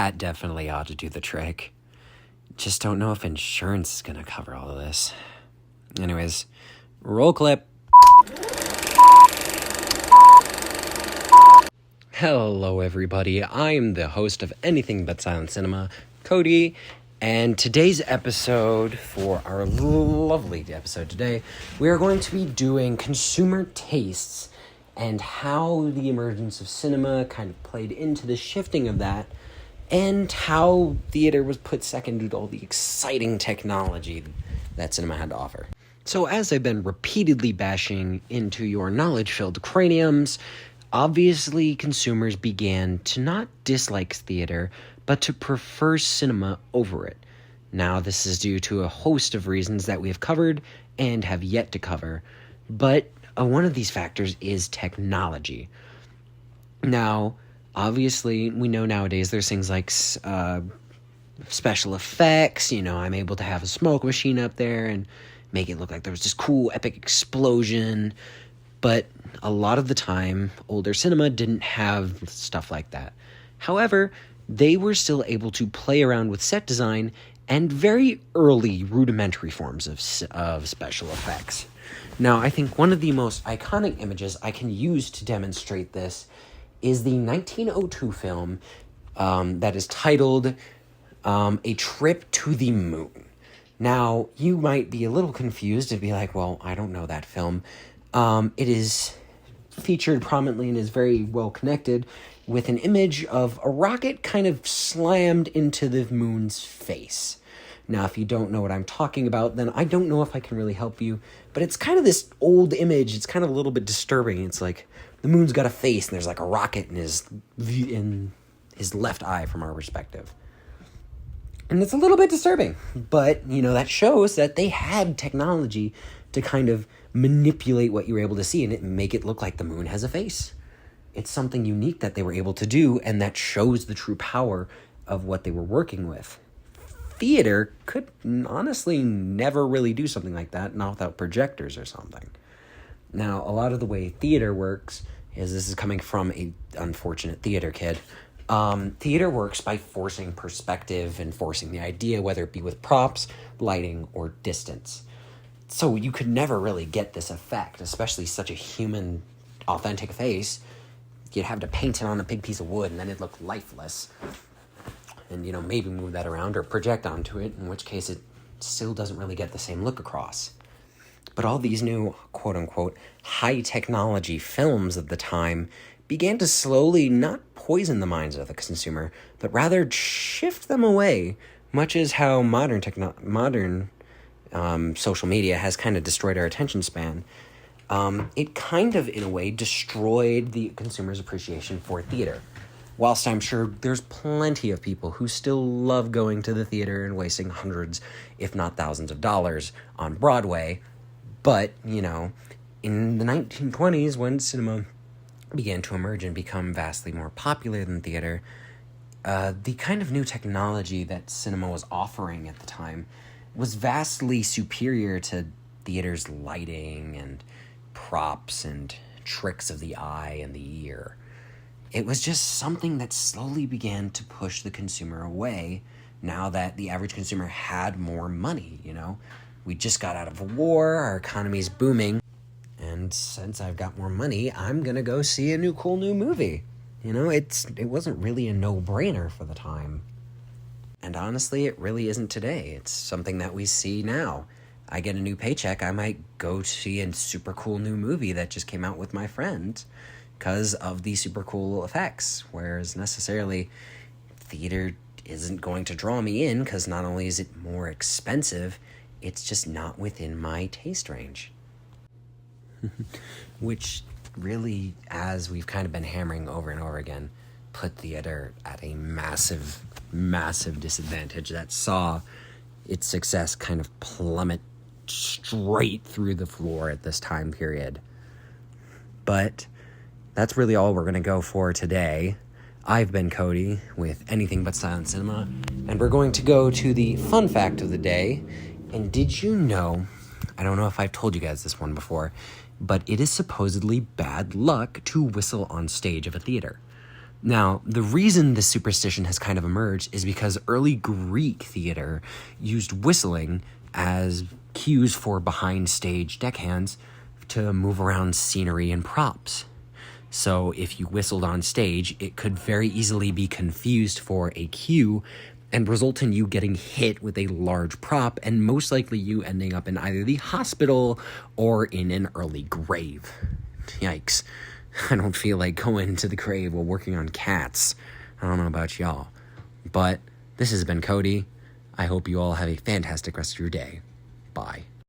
that definitely ought to do the trick. Just don't know if insurance is going to cover all of this. Anyways, roll clip. Hello, everybody. I'm the host of Anything But Silent Cinema, Cody, and today's episode, for our lovely episode today, we are going to be doing consumer tastes and how the emergence of cinema kind of played into the shifting of that, and how theater was put second due to all the exciting technology that cinema had to offer. So as I've been repeatedly bashing into your knowledge-filled craniums, obviously consumers began to not dislike theater, but to prefer cinema over it. Now, this is due to a host of reasons that we have covered and have yet to cover, but one of these factors is technology. Now, obviously, we know nowadays there's things like special effects. I'm able to have a smoke machine up there and make it look like there was this cool, epic explosion. But a lot of the time, older cinema didn't have stuff like that. However, they were still able to play around with set design and very early rudimentary forms of special effects. Now, I think one of the most iconic images I can use to demonstrate this is the 1902 film that is titled A Trip to the Moon. Now, you might be a little confused and be like, well, I don't know that film. It is featured prominently and is very well connected with an image of a rocket kind of slammed into the moon's face. Now, if you don't know what I'm talking about, then I don't know if I can really help you, but it's kind of this old image. It's kind of a little bit disturbing. It's like the moon's got a face and there's like a rocket in his left eye from our perspective. And it's a little bit disturbing, but, that shows that they had technology to kind of manipulate what you were able to see and make it look like the moon has a face. It's something unique that they were able to do, and that shows the true power of what they were working with. Theater could honestly never really do something like that, not without projectors or something. Now, a lot of the way theater works is, this is coming from a unfortunate theater kid, theater works by forcing perspective and forcing the idea, whether it be with props, lighting, or distance. So you could never really get this effect, especially such a human, authentic face. You'd have to paint it on a big piece of wood, and then it'd look lifeless. And, maybe move that around or project onto it, in which case it still doesn't really get the same look across. But all these new, quote-unquote, high-technology films of the time began to slowly not poison the minds of the consumer, but rather shift them away, much as how modern social media has kind of destroyed our attention span. It kind of, in a way, destroyed the consumer's appreciation for theater. Whilst I'm sure there's plenty of people who still love going to the theater and wasting hundreds, if not thousands of dollars on Broadway. But, in the 1920s, when cinema began to emerge and become vastly more popular than theater, the kind of new technology that cinema was offering at the time was vastly superior to theater's lighting and props and tricks of the eye and the ear. It was just something that slowly began to push the consumer away now that the average consumer had more money, We just got out of a war, our economy's booming, and since I've got more money, I'm gonna go see a cool new movie. It wasn't really a no-brainer for the time. And honestly, it really isn't today. It's something that we see now. I get a new paycheck, I might go see a super cool new movie that just came out with my friends because of the super cool effects, whereas necessarily theater isn't going to draw me in because not only is it more expensive, it's just not within my taste range. Which really, as we've kind of been hammering over and over again, put theater at a massive, massive disadvantage that saw its success kind of plummet straight through the floor at this time period. But that's really all we're going to go for today. I've been Cody with Anything But Silent Cinema, and we're going to go to the fun fact of the day. And did you know, I don't know if I've told you guys this one before, but it is supposedly bad luck to whistle on stage of a theater. Now, the reason this superstition has kind of emerged is because early Greek theater used whistling as cues for behind stage deckhands to move around scenery and props. So if you whistled on stage, it could very easily be confused for a cue and result in you getting hit with a large prop and most likely you ending up in either the hospital or in an early grave. Yikes. I don't feel like going to the grave while working on cats. I don't know about y'all. But this has been Cody. I hope you all have a fantastic rest of your day. Bye.